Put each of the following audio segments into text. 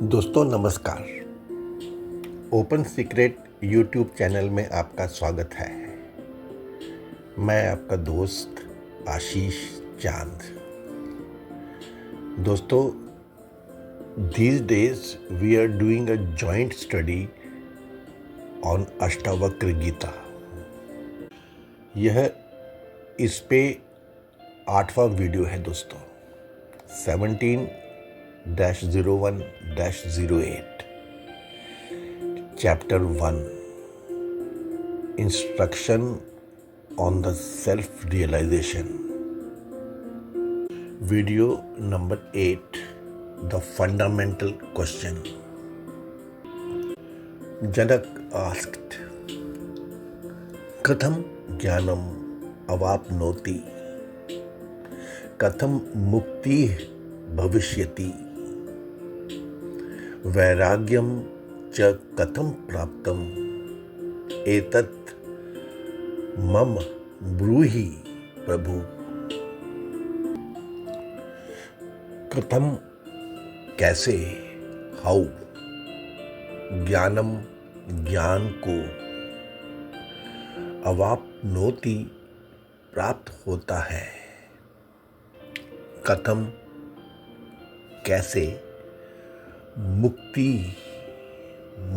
दोस्तों नमस्कार। Open secret YouTube channel में आपका स्वागत है। मैं आपका दोस्त आशीष चांद। दोस्तों, these days we are doing a joint study on Ashtavakra Gita. यह इस पे 8वां वीडियो है दोस्तों, 17-01-08 Chapter 1 Instruction on the Self-Realization। Video number 8 The Fundamental Question। Janak asked, Katham Jnanam Avapnoti Katham Mukti Bhavishyati Vairagyam च कथम प्राप्तम एतत् मम ब्रूहि प्रभु। कथम कैसे, हाउ, ज्ञानम ज्ञान को, अवाप्नोति प्राप्त होता है, कथम कैसे, मुक्ति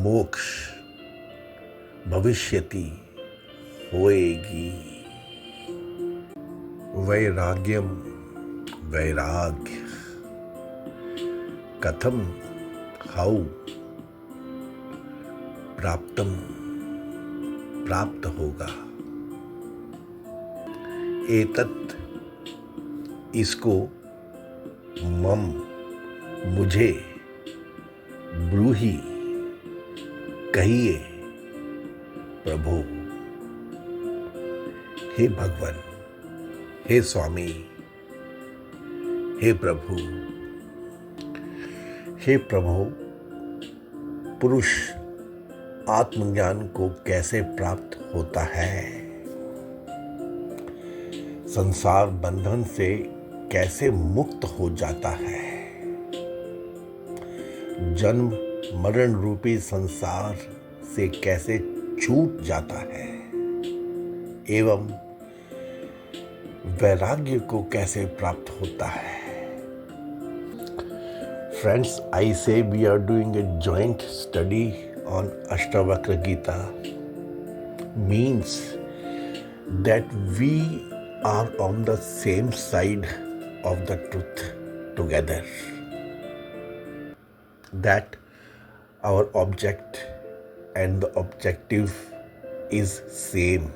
मोक्ष भविष्यति होएगी, वैराग्यम वैराग्य, कथम हाउ, प्राप्तम प्राप्त होगा, एतत् इसको, मम मुझे, ब्रूहि कहिए प्रभु। हे भगवान, हे स्वामी, हे प्रभु। हे प्रभु, पुरुष आत्मज्ञान को कैसे प्राप्त होता है, संसार बंधन से कैसे मुक्त हो जाता है, जन्म मरण रूपी संसार से कैसे छूट जाता है, एवं वैराग्य को कैसे प्राप्त होता है। Friends, I say we are doing a joint study on Ashtavakra Gita means that we are on the same side of the truth together. That our object and the objective is same।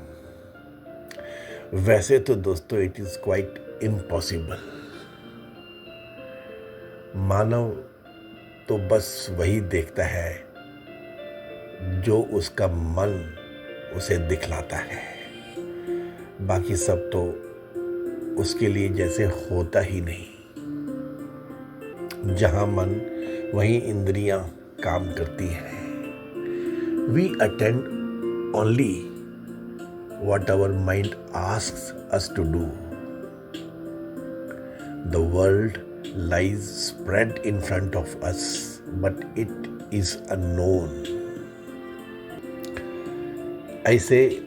वैसे तो दोस्तों it is quite impossible। मानव तो बस वही देखता है जो उसका मन उसे दिखलाता है, बाकी सब तो उसके लिए जैसे होता ही नहीं। जहाँ मन वहीं इंद्रियां काम करती हैं। We attend only what our mind asks us to do। The world lies spread in front of us, but it is unknown। I say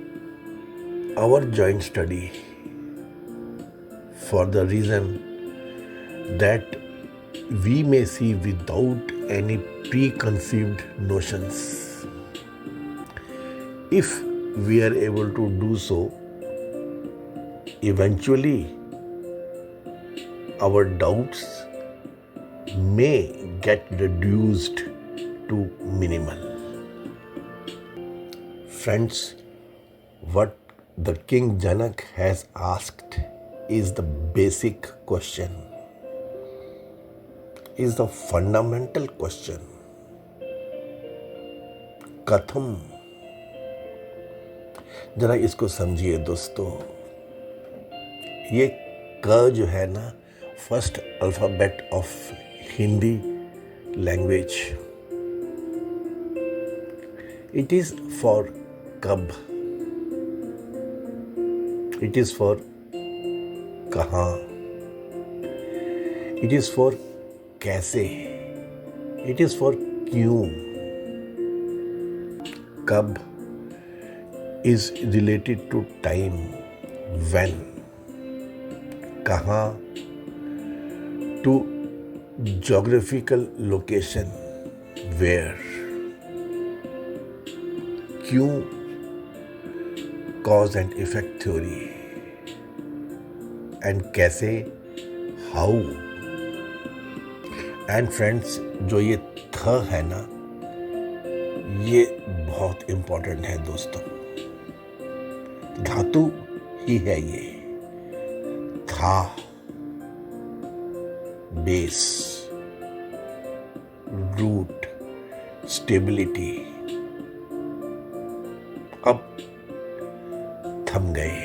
our joint study for the reason that we may see without any preconceived notions। If we are able to do so, eventually our doubts may get reduced to minimal। Friends, what the King Janak has asked is the basic question, is the fundamental question। कथम, जरा इसको समझिए दोस्तों। ये क जो है ना, first alphabet of Hindi language, it is for कब, इट इज फॉर कहाँ, इट इज फॉर कैसे, इट इज फॉर क्यों. कब is related to time, when, कहाँ, टू geographical location, where, क्यों, cause and effect theory, and कैसे, how. एंड फ्रेंड्स, जो ये थ है ना, ये बहुत इम्पोर्टेंट है दोस्तों. धातु ही है ये. था, बेस, रूट, स्टेबिलिटी. अब थम गए,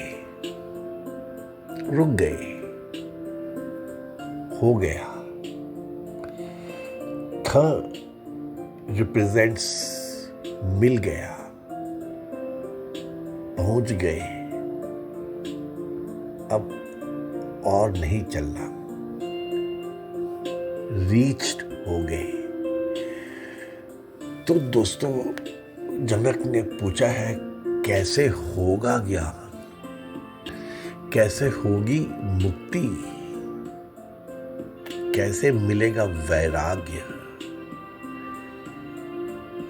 रुक गए, हो गया. थ रिप्रेजेंट्स मिल गया, पहुंच गए, अब और नहीं चलना, रीच्ड हो गए. तो दोस्तों, जनक ने पूछा है कैसे होगा ज्ञान, कैसे होगी मुक्ति, कैसे मिलेगा वैराग्य.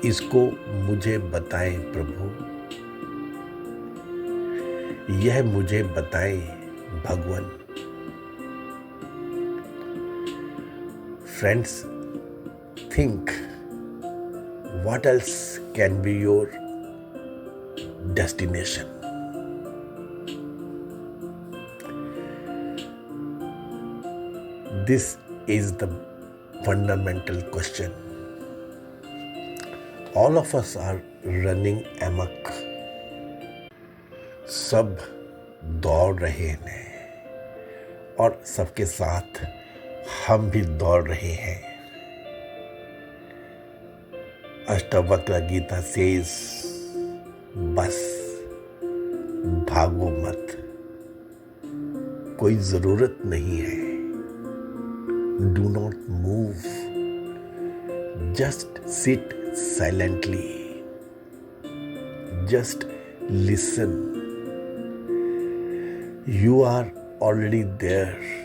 इसको मुझे बताएं प्रभु, यह मुझे बताएं भगवान. Friends, think what else can be your destination. This is the fundamental question. All of us are running amok. सब दौड़ रहे हैं और सबके साथ हम भी दौड़ रहे हैं. अष्टवक्र गीता सेज, बस भागो मत, कोई जरूरत नहीं है. Do not move, just sit silently, just listen. You are already there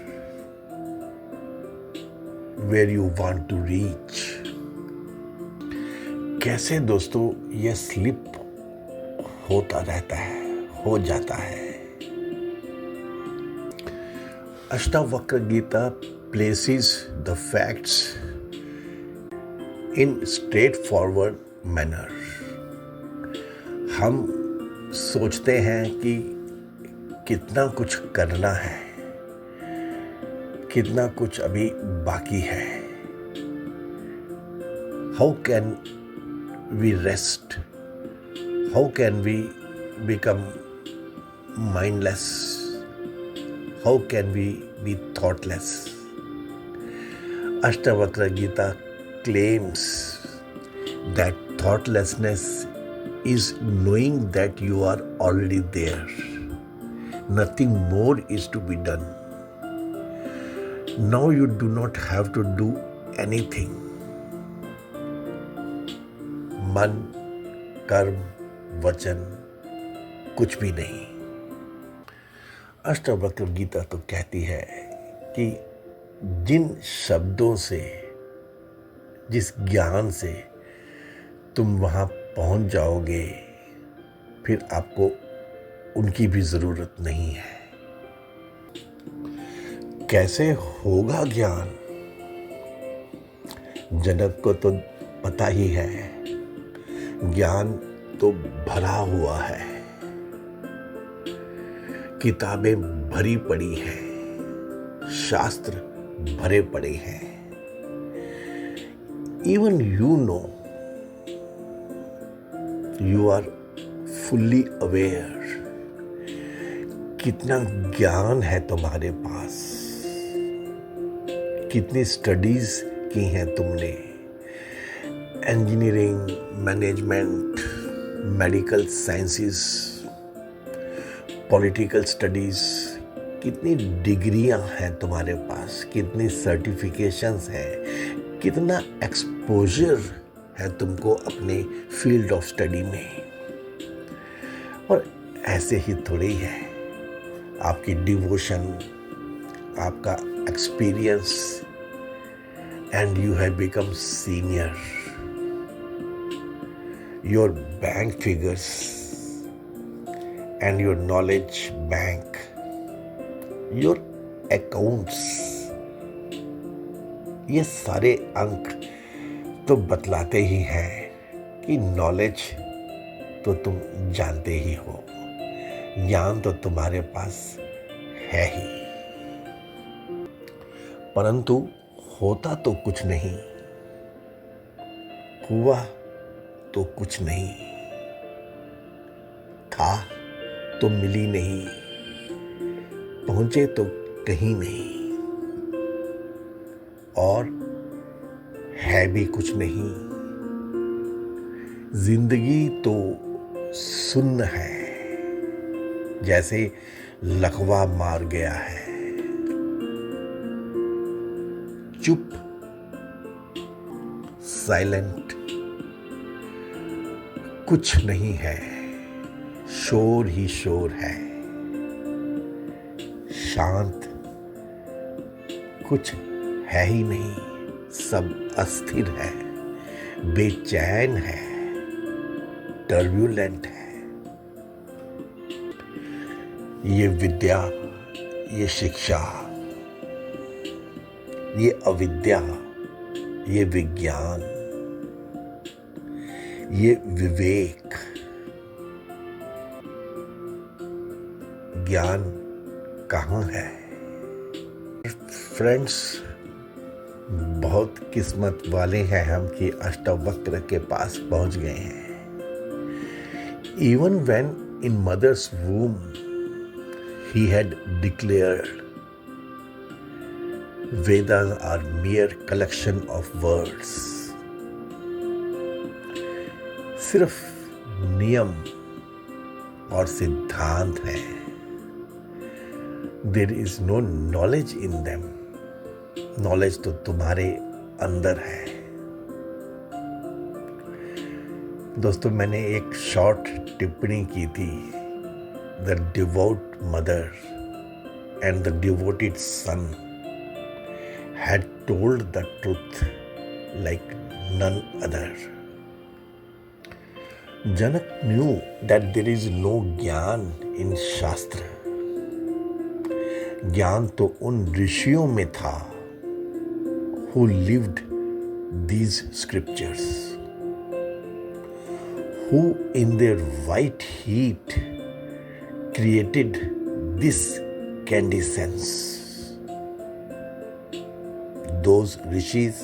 where you want to reach. कैसे दोस्तों ये स्लिप होता रहता है, हो जाता है. Ashtavakra Gita places the facts in straightforward manner. हम सोचते हैं कि कितना कुछ करना है, कितना कुछ अभी बाकी है. How can we rest, how can we become mindless, how can we be thoughtless. Ashtavakra Gita claims that thoughtlessness is knowing that you are already there. Nothing more is to be done. Now you do not have to do anything. मन, कर्म, वचन, कुछ भी नहीं. अष्टावक्र गीता तो कहती है कि जिन शब्दों से, जिस ज्ञान से तुम वहां पहुंच जाओगे, फिर आपको उनकी भी जरूरत नहीं है. कैसे होगा ज्ञान? जनक को तो पता ही है, ज्ञान तो भरा हुआ है, किताबें भरी पड़ी हैं, शास्त्र भरे पड़े हैं. Even you know, you are fully aware. कितना ज्ञान है तुम्हारे पास, कितनी स्टडीज की हैं तुमने. Engineering, management, medical sciences, political studies, कितनी डिग्रियां हैं तुम्हारे पास, कितनी सर्टिफिकेशंस हैं, कितना एक्सपोजर है तुमको अपने फील्ड ऑफ स्टडी में। और ऐसे ही थोड़ी है, आपकी डिवोशन, आपका experience, and you have become senior. Your bank figures and your knowledge bank, your accounts, ये सारे अंक तो बतलाते ही हैं कि नॉलेज तो तुम जानते ही हो, ज्ञान तो तुम्हारे पास है ही, परंतु होता तो कुछ नहीं, हुआ तो कुछ नहीं, था तो मिली नहीं, पहुंचे तो कहीं नहीं, और है भी कुछ नहीं। जिंदगी तो सुन्न है, जैसे लकवा मार गया है, चुप, साइलेंट, कुछ नहीं है, शोर ही शोर है, शांत, कुछ है ही नहीं, सब अस्थिर है, बेचैन है, टर्ब्यूलेंट है। ये विद्या, ये शिक्षा, ये अविद्या, ये विज्ञान, ये विवेक, ज्ञान कहाँ है? फ्रेंड्स, बहुत किस्मत वाले हैं हम कि अष्टवक्र के पास पहुंच गए हैं। Even when in mother's womb he had declared, Vedas are mere collection of words. सिर्फ नियम और सिद्धांत है। There is no knowledge in them. Knowledge तो तुम्हारे अंदर है। दोस्तों, मैंने एक शॉर्ट टिप्पणी की थी, the devote mother and the devoted son had told the truth like none other. Janak knew that there is no ज्ञान in शास्त्र। ज्ञान तो उन ऋषियों में था who lived these scriptures, who in their white heat created this candy sense. Those rishis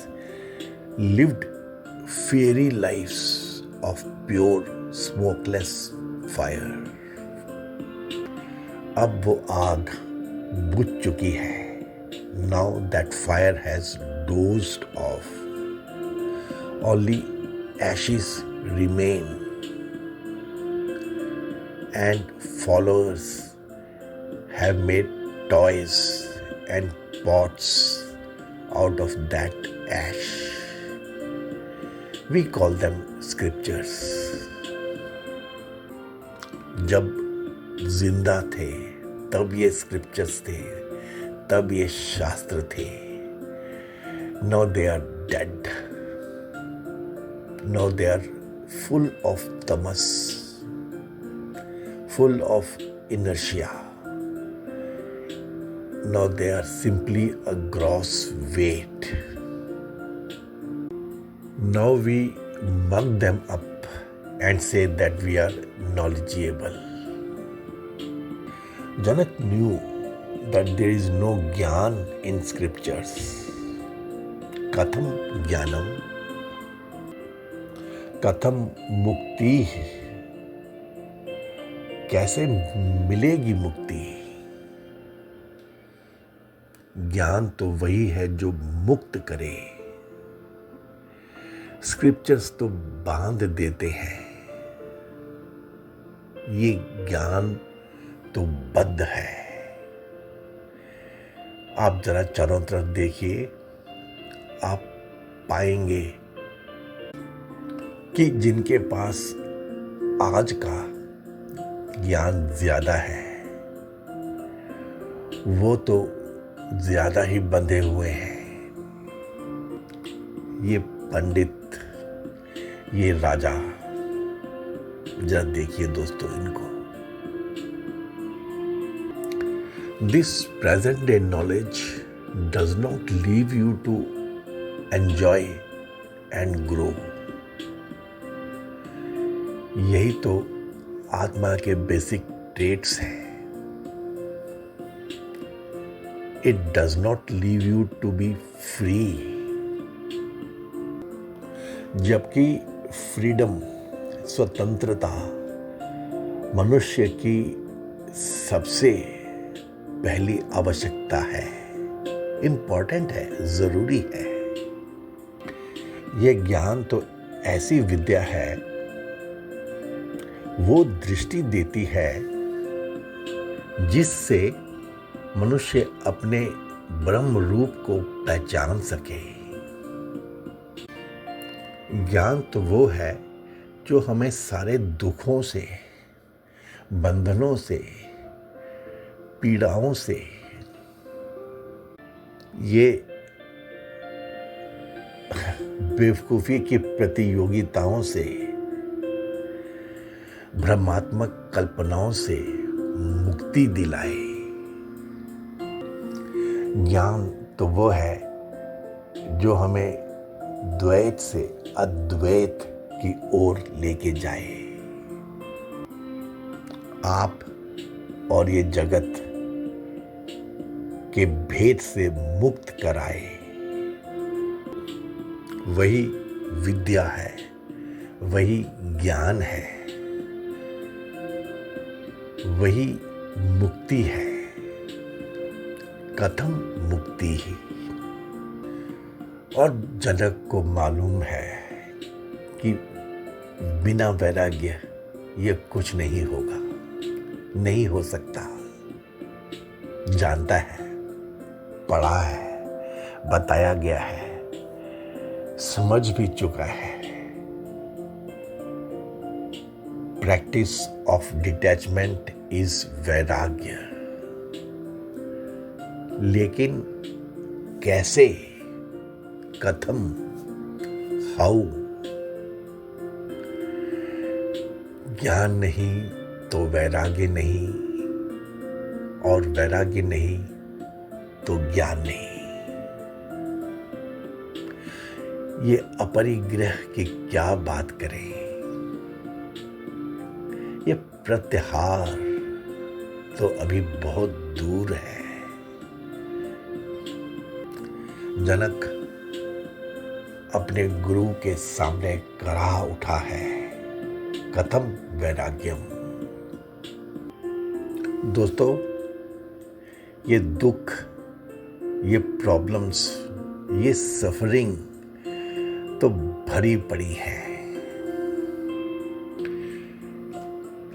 lived fairy lives of pure smokeless fire. अब वो आग बुझ चुकी है। Now that fire has dozed off. Only ashes remain, and followers have made toys and pots out of that ash. We call them scriptures. जब जिंदा थे तब ये स्क्रिप्चर्स थे, तब ये शास्त्र थे। Now they are dead. Now they are full of tamas, full of inertia. Now they are simply a gross weight. Now we mug them up and say that we are knowledgeable. Janak knew that there is no jnana in scriptures. Katham jnanam? Katham mukti? कैसे मिलेगी मुक्ति? ज्ञान तो वही है जो मुक्त करे। स्क्रिप्चर्स तो बांध देते हैं। ये ज्ञान तो बद्ध है। आप जरा चारों तरफ देखिए, आप पाएंगे कि जिनके पास आज का ज्ञान ज्यादा है वो तो ज्यादा ही बंधे हुए हैं। ये पंडित, ये राजा, जरा देखिए दोस्तों इनको। This present day knowledge does not leave you to enjoy and grow. यही तो आत्मा के बेसिक ट्रेट्स हैं। It does not leave you to be free. जबकि फ्रीडम, स्वतंत्रता मनुष्य की सबसे पहली आवश्यकता है, इंपॉर्टेंट है, जरूरी है। यह ज्ञान तो ऐसी विद्या है, वो दृष्टि देती है जिससे मनुष्य अपने ब्रह्म रूप को पहचान सके। ज्ञान तो वो है जो हमें सारे दुखों से, बंधनों से, पीड़ाओं से, ये बेवकूफी की प्रतियोगिताओं से, भ्रमात्मक कल्पनाओं से मुक्ति दिलाए। ज्ञान तो वो है जो हमें द्वैत से अद्वैत की ओर लेके जाए, आप और ये जगत के भेद से मुक्त कराए। वही विद्या है, वही ज्ञान है, वही मुक्ति है। कथम मुक्ति ही। और जनक को मालूम है कि बिना वैराग्य ये कुछ नहीं होगा, नहीं हो सकता। जानता है, पढ़ा है, बताया गया है, समझ भी चुका है। प्रैक्टिस ऑफ डिटैचमेंट इज वैराग्य। लेकिन कैसे, कथम, हाउ? ज्ञान नहीं तो वैराग्य नहीं, और वैराग्य नहीं तो ज्ञान नहीं। ये अपरिग्रह की क्या बात करें, ये प्रत्याहार तो अभी बहुत दूर है। जनक अपने गुरु के सामने कड़ा उठा है, कथम वैराग्यम। दोस्तों, ये दुख, ये प्रॉब्लम्स, ये सफरिंग तो भरी पड़ी है।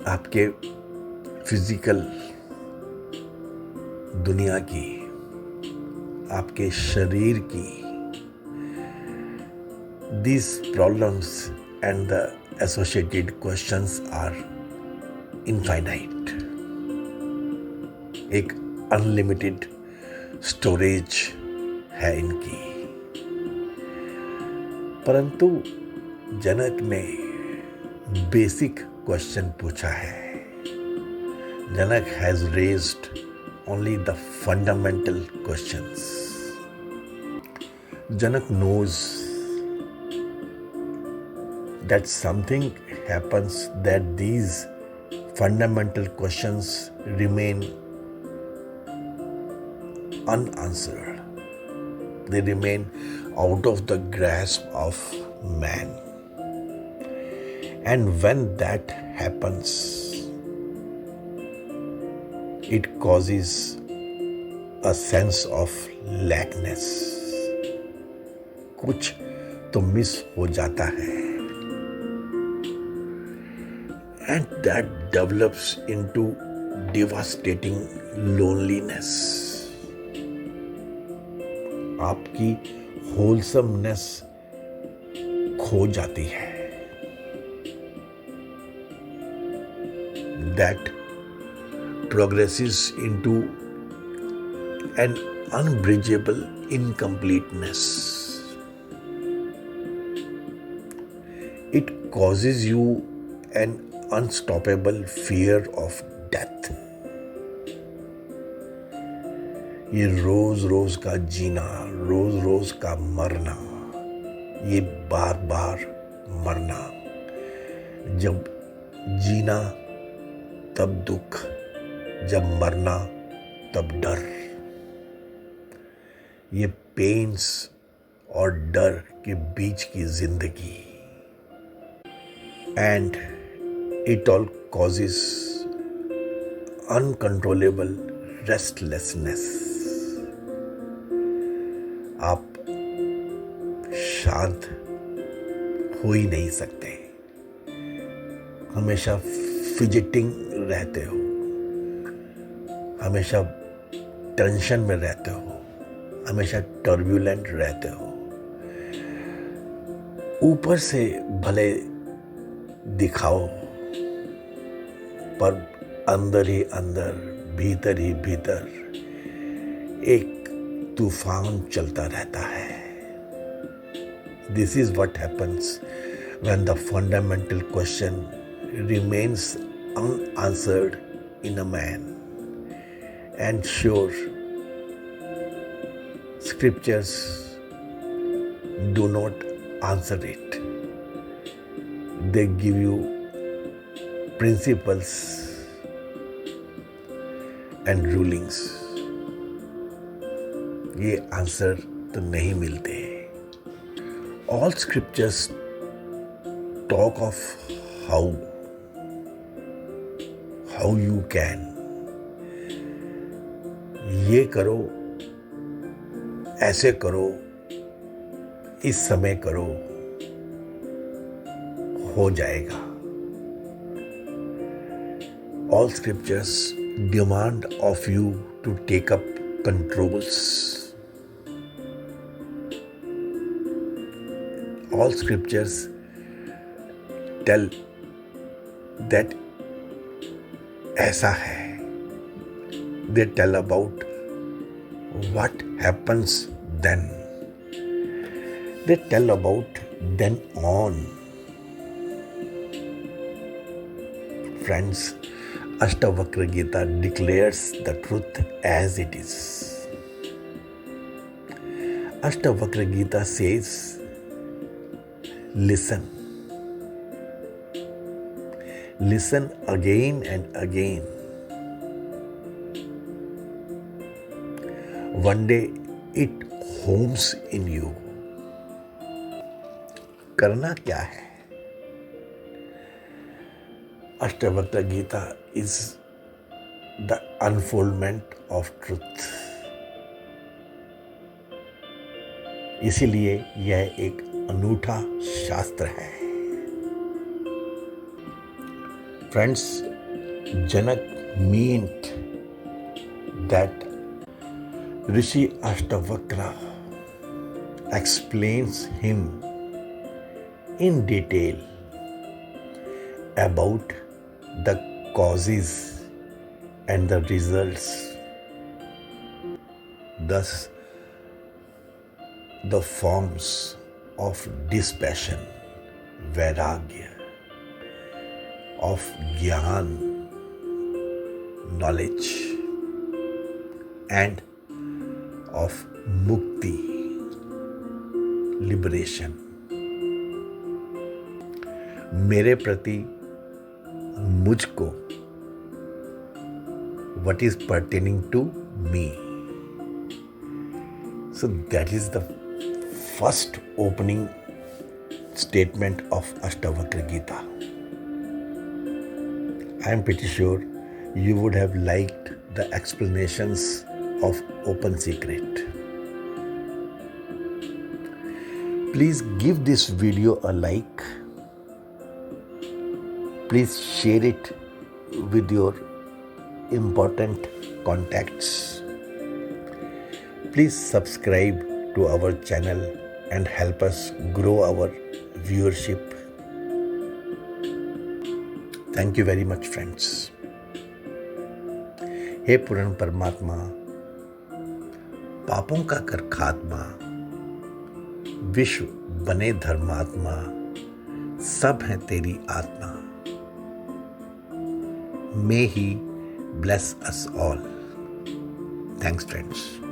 आपके फिजिकल दुनिया की, आपके शरीर की, these problems and the associated questions are infinite. एक अनलिमिटेड स्टोरेज है इनकी। परंतु जनक ने बेसिक क्वेश्चन पूछा है। जनक has raised only the fundamental questions. Janak knows that something happens, that these fundamental questions remain unanswered. They remain out of the grasp of man. And when that happens, it causes a sense of lackness. कुछ तो miss हो जाता है। And that develops into devastating loneliness. आपकी wholesomeness खो जाती है. That progresses into an unbridgeable incompleteness. It causes you an unstoppable fear of death. ये रोज रोज का जीना, रोज रोज का मरना, ये बार बार मरना. जब जीना तब दुख, जब मरना तब डर. ये पेन्स और डर के बीच की जिंदगी. And it all causes uncontrollable restlessness. आप शांत हो ही नहीं सकते. हमेशा फिजिटिंग रहते हो, हमेशा टेंशन में रहते हो, हमेशा टर्ब्यूलेंट रहते हो. ऊपर से भले दिखाओ, पर अंदर ही अंदर, भीतर ही भीतर एक तूफान चलता रहता है. This is what happens when the fundamental question remains unanswered in a man. And sure, scriptures do not answer it. They give you principles and rulings. ये आंसर तो नहीं मिलते. All scriptures talk of how you can. ये करो, ऐसे करो, इस समय करो, हो जाएगा. All scriptures demand of you to take up controls. All scriptures tell that ऐसा है. They tell about what happens then. They tell about then on. Friends, Ashtavakra Gita declares the truth as it is. Ashtavakra Gita says, listen. Listen again and again. One day it homes in you. करना क्या है? Ashtavakra Gita is the unfoldment of truth. इसीलिए यह एक अनूठा शास्त्र है. Friends, Janak meant that Rishi Ashtavakra explains him in detail about the causes and the results. Thus, the forms of dispassion, vairagya, of Gyan, knowledge, and of Mukti, liberation. मेरे प्रति मुझको, what is pertaining to me. So that is the first opening statement of Ashtavakra Gita. I am pretty sure you would have liked the explanations of Open Secret. Please give this video a like. Please share it with your important contacts. Please subscribe to our channel and help us grow our viewership. Thank you very much friends. हे पूर्ण परमात्मा, पापों का कर खात्मा, विश्व बने धर्मात्मा, सब है तेरी आत्मा. May He bless us all. Thanks friends.